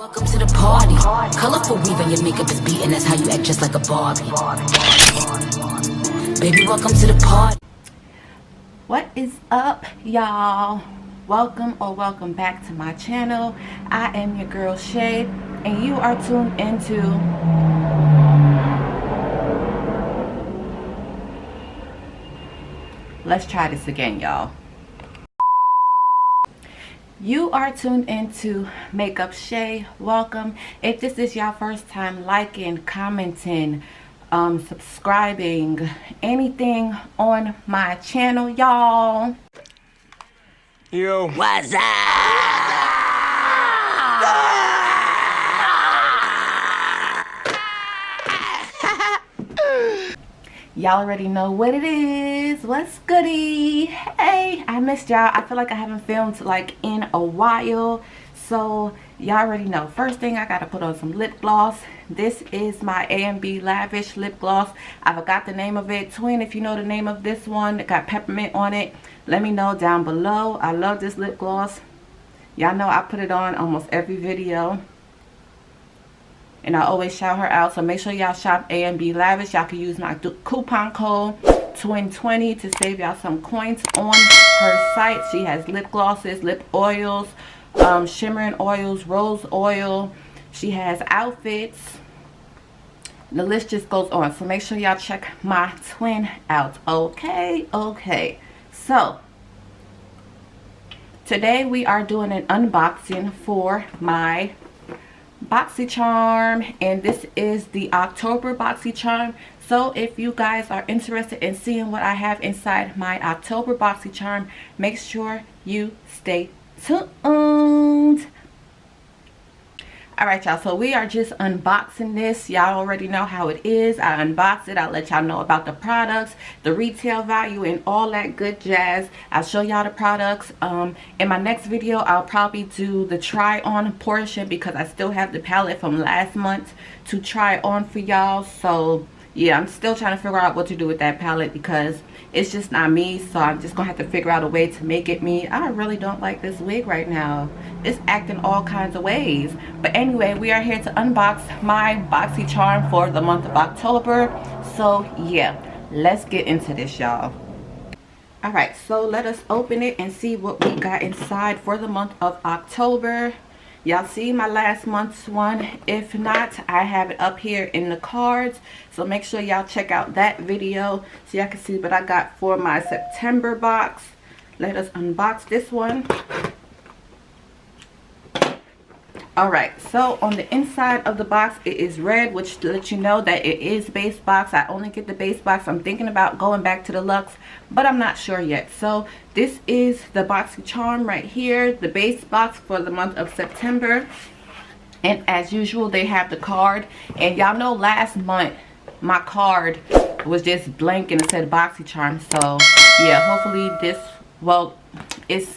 Welcome to the party. Colorful weave and your makeup is beating. That's how you act, just like a Barbie. Baby, welcome to the party. What is up, y'all? Welcome back to my channel. I am your girl Shay, and you are tuned into let's try this again, y'all. You are tuned into MakeupShae. Welcome. If this is your first time liking, commenting, subscribing, anything on my channel, y'all. Yo. What's up? Y'all already know what it is. What's goody? Hey, I missed y'all. I feel like I haven't filmed like in a while, so y'all already know. First thing, I gotta put on some lip gloss. This is my A&B Lavish lip gloss. I forgot the name of it. Twin, if you know the name of this one, it got peppermint on it, let me know down below. I love this lip gloss. Y'all know I put it on almost every video, and I always shout her out. So make sure y'all shop A&B Lavish. Y'all can use my coupon code TWIN20 to save y'all some coins on her site. She has lip glosses, lip oils, shimmering oils, rose oil. She has outfits. The list just goes on. So make sure y'all check my twin out. Okay. So today we are doing an unboxing for my Boxycharm, and this is the October Boxycharm. So if you guys are interested in seeing what I have inside my October Boxycharm, make sure you stay tuned. Alright, y'all, so we are just unboxing this. Y'all already know how it is. I unbox it, I'll let y'all know about the products, the retail value, and all that good jazz. I'll show y'all the products. In my next video, I'll probably do the try on portion because I still have the palette from last month to try on for y'all. So yeah, I'm still trying to figure out what to do with that palette because it's just not me. So I'm just gonna have to figure out a way to make it me. I really don't like this wig right now. It's acting all kinds of ways. But anyway, we are here to unbox my Boxycharm for the month of October. So yeah, let's get into this, y'all. Alright, so let us open it and see what we got inside for the month of October. Y'all see my last month's one? If not, I have it up here in the cards, so make sure y'all check out that video so y'all can see what I got for my September box. Let us unbox this one. Alright, so on the inside of the box it is red, which lets you know that it is base box. I only get the base box. I'm thinking about going back to the Luxe, but I'm not sure yet. So this is the Boxycharm right here, the base box for the month of September. And as usual, they have the card. And y'all know last month my card was just blank and it said Boxycharm. So yeah, hopefully this, well, it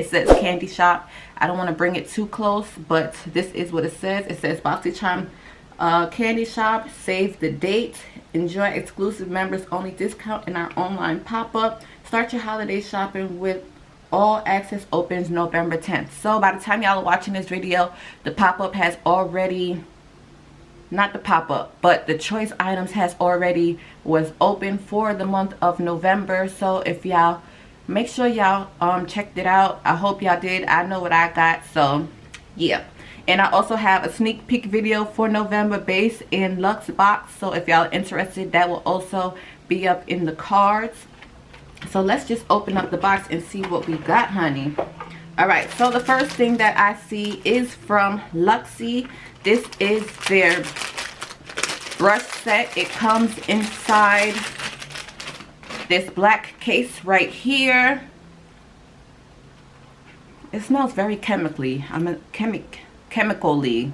says candy shop. I don't want to bring it too close, but this is what it says. It says Boxycharm candy shop, save the date, enjoy exclusive members only discount in our online pop-up, start your holiday shopping with all access opens November 10th. So by the time y'all are watching this video, the pop-up has already, not the pop-up, but the choice items has already was open for the month of November. So if y'all, make sure y'all checked it out. I hope y'all did. I know what I got, so yeah. And I also have a sneak peek video for November base in Luxe box, so if y'all are interested, that will also be up in the cards. So let's just open up the box and see what we got, honey. Alright, so the first thing that I see is from Luxie. This is their brush set. It comes inside this black case right here. It smells very chemically. Chemically.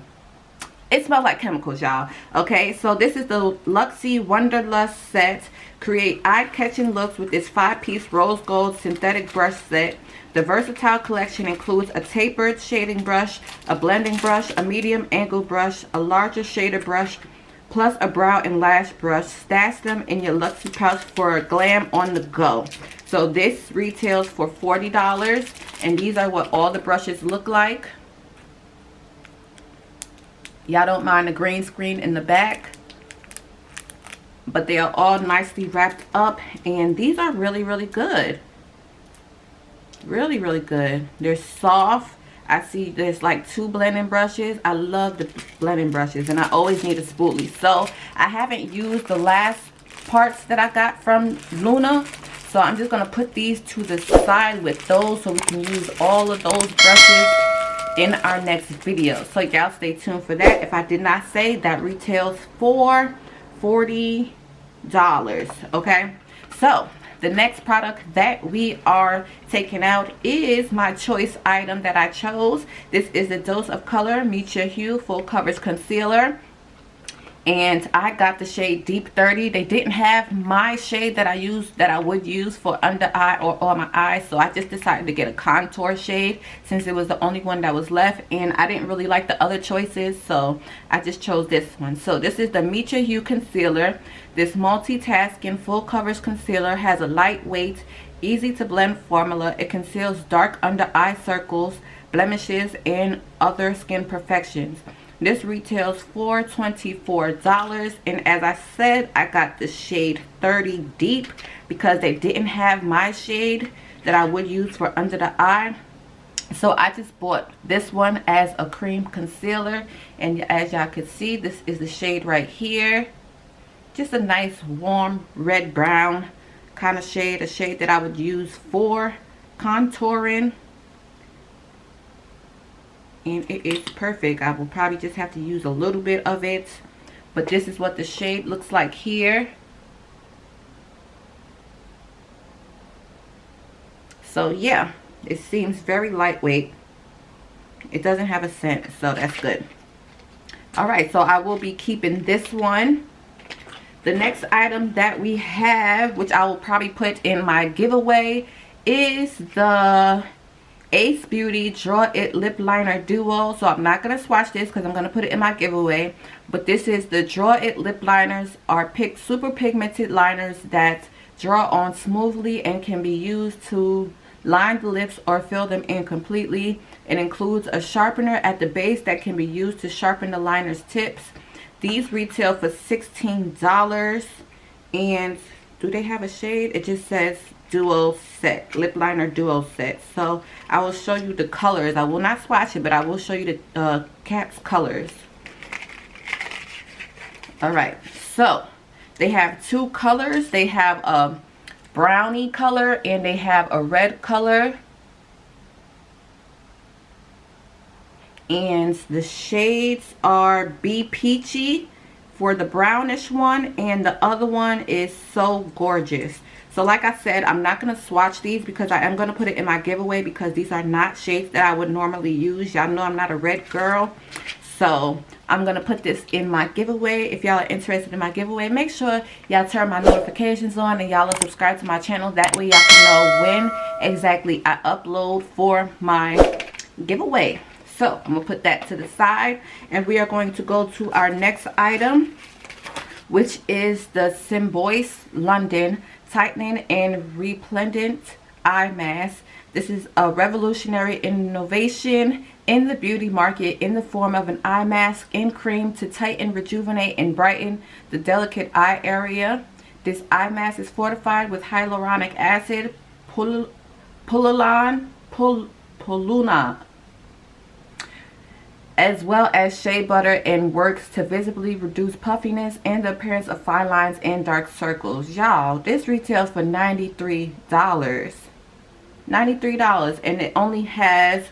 It smells like chemicals, y'all. Okay, so this is the Luxie Wonderlust Set. Create eye-catching looks with this 5-piece rose gold synthetic brush set. The versatile collection includes a tapered shading brush, a blending brush, a medium angle brush, a larger shader brush, plus a brow and lash brush. Stash them in your Luxie pouch for glam on the go. So this retails for $40, and these are what all the brushes look like. Y'all don't mind the green screen in the back, but they are all nicely wrapped up, and these are really, really good. Really, really good. They're soft. I see there's like 2 blending brushes. I love the blending brushes, and I always need a spoolie. So I haven't used the last parts that I got from Luna, so I'm just going to put these to the side with those so we can use all of those brushes in our next video. So y'all stay tuned for that. If I did not say, that retails for $40. Okay, so the next product that we are taking out is my choice item that I chose. This is the Dose of Color Mitra Hue Full Coverage Concealer, and I got the shade Deep 30. They didn't have my shade that I would use for under eye or on my eyes, so I just decided to get a contour shade since it was the only one that was left, and I didn't really like the other choices, so I just chose this one. So this is the Mitra Hue Concealer. This multitasking full coverage concealer has a lightweight, easy to blend formula. It conceals dark under eye circles, blemishes, and other skin imperfections. This retails for $24, and as I said, I got the shade 30 Deep because they didn't have my shade that I would use for under the eye. So I just bought this one as a cream concealer, and as y'all can see, this is the shade right here. Just a nice warm red brown kind of shade, a shade that I would use for contouring, and it is perfect. I will probably just have to use a little bit of it, but this is what the shade looks like here. So yeah, it seems very lightweight. It doesn't have a scent, so that's good. All right, so I will be keeping this one. The next item that we have, which I will probably put in my giveaway, is the Ace Beauty Draw It Lip Liner Duo. So I'm not going to swatch this because I'm going to put it in my giveaway. But this is the Draw It Lip Liners, are super pigmented liners that draw on smoothly and can be used to line the lips or fill them in completely. It includes a sharpener at the base that can be used to sharpen the liner's tips. These retail for $16, and do they have a shade? It just says duo set, lip liner duo set. So I will show you the colors. I will not swatch it, but I will show you the cap's colors. All right, so they have 2 colors. They have a brownie color and they have a red color. And the shades are Be Peachy for the brownish one, and the other one is So Gorgeous. So like I said, I'm not going to swatch these because I am going to put it in my giveaway because these are not shades that I would normally use. Y'all know I'm not a red girl. So I'm going to put this in my giveaway. If y'all are interested in my giveaway, make sure y'all turn my notifications on and y'all are subscribed to my channel. That way y'all can know when exactly I upload for my giveaway. So I'm going to put that to the side, and we are going to go to our next item, which is the Simboyce London Tightening and Replendent Eye Mask. This is a revolutionary innovation in the beauty market in the form of an eye mask in cream to tighten, rejuvenate, and brighten the delicate eye area. This eye mask is fortified with hyaluronic acid, pullulan, as well as shea butter, and works to visibly reduce puffiness and the appearance of fine lines and dark circles. Y'all, this retails for $93. $93, and it only has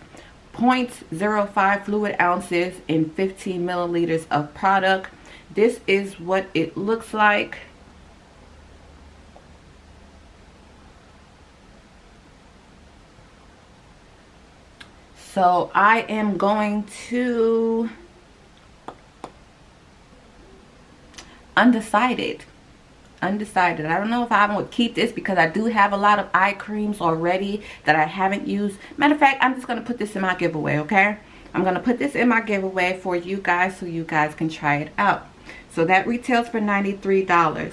0.05 fluid ounces and 15 milliliters of product. This is what it looks like. So I am going to undecided. I don't know if I would keep this because I do have a lot of eye creams already that I haven't used. Matter of fact, I'm just going to put this in my giveaway, okay? I'm going to put this in my giveaway for you guys so you guys can try it out. So that retails for $93.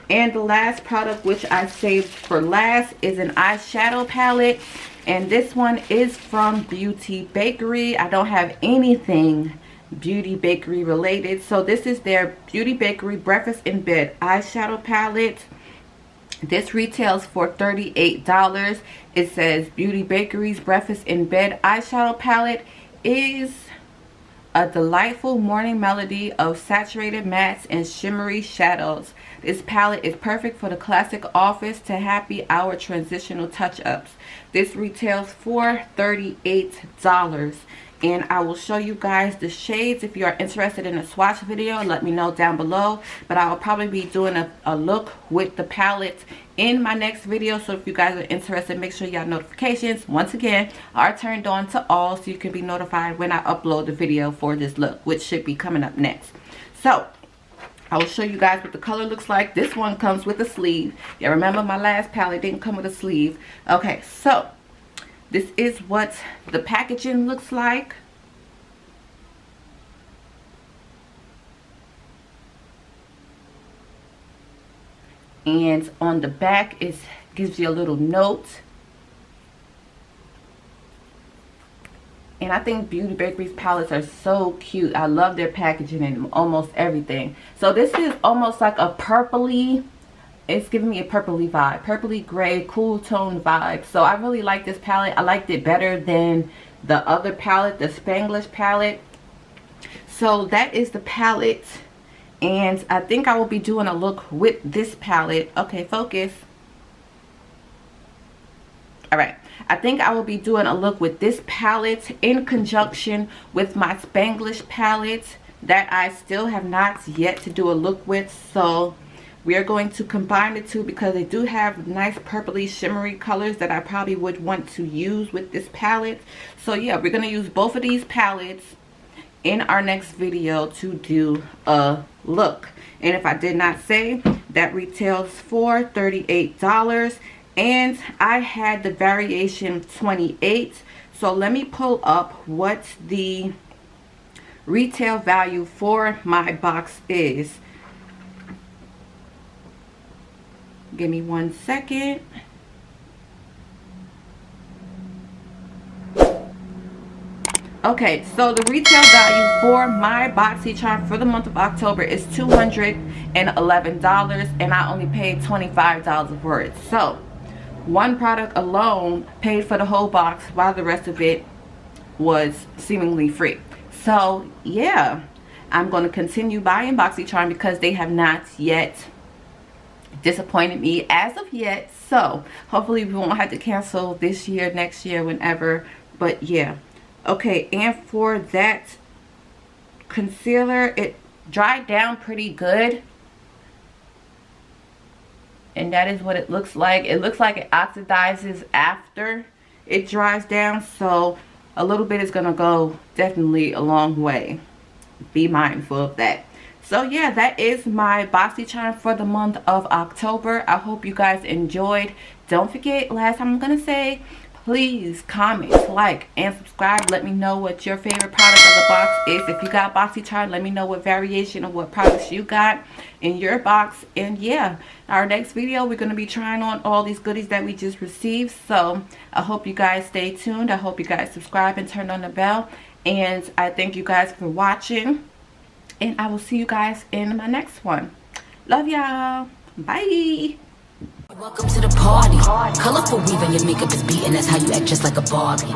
And the last product, which I saved for last, is an eyeshadow palette. And this one is from Bakerie. I don't have anything Beauty Bakerie related. So this is their Beauty Bakerie Breakfast in Bed eyeshadow palette. This retails for $38. It says Beauty Bakerie's Breakfast in Bed eyeshadow palette is a delightful morning melody of saturated mattes and shimmery shadows. This palette is perfect for the classic office to happy hour transitional touch-ups. This retails for $38. And I will show you guys the shades. If you are interested in a swatch video, let me know down below. But I will probably be doing a look with the palettes in my next video. So if you guys are interested, make sure y'all notifications, once again, are turned on to all so you can be notified when I upload the video for this look, which should be coming up next. So I will show you guys what the color looks like. This one comes with a sleeve. Yeah, remember my last palette didn't come with a sleeve. Okay, so this is what the packaging looks like. And on the back it gives you a little note. And I think Beauty Bakerie's palettes are so cute. I love their packaging and almost everything. So this is almost like a purpley, it's giving me a purpley vibe, purpley gray, cool tone vibe. So I really like this palette. I liked it better than the other palette, the Spanglish palette. So that is the palette. And I think I will be doing a look with this palette. Okay, focus. Alright, I think I will be doing a look with this palette in conjunction with my Spanglish palette that I still have not yet to do a look with. So we are going to combine the two because they do have nice purpley shimmery colors that I probably would want to use with this palette. So yeah, we're going to use both of these palettes in our next video to do a look. And if I did not say, that retails for $38. And I had the variation 28. So let me pull up what the retail value for my box is. Give me 1 second. Okay, so the retail value for my Boxycharm for the month of October is $211, and I only paid $25 for it. So one product alone paid for the whole box, while the rest of it was seemingly free. So yeah, I'm going to continue buying Boxycharm because they have not yet disappointed me as of yet. So hopefully we won't have to cancel this year, next year, whenever. But yeah. Okay, and for that concealer, it dried down pretty good. And that is what it looks like. It looks like it oxidizes after it dries down. So a little bit is going to go definitely a long way. Be mindful of that. So yeah, that is my Boxycharm for the month of October. I hope you guys enjoyed. Don't forget, last time I'm going to say, please comment, like, and subscribe. Let me know what your favorite product of the box is. If you got Boxycharm, let me know what variation of what products you got in your box. And yeah, our next video, we're going to be trying on all these goodies that we just received. So I hope you guys stay tuned. I hope you guys subscribe and turn on the bell. And I thank you guys for watching. And I will see you guys in my next one. Love y'all. Bye. Welcome to the party. Colorful weave and your makeup is beating. That's how you act, just like a Barbie.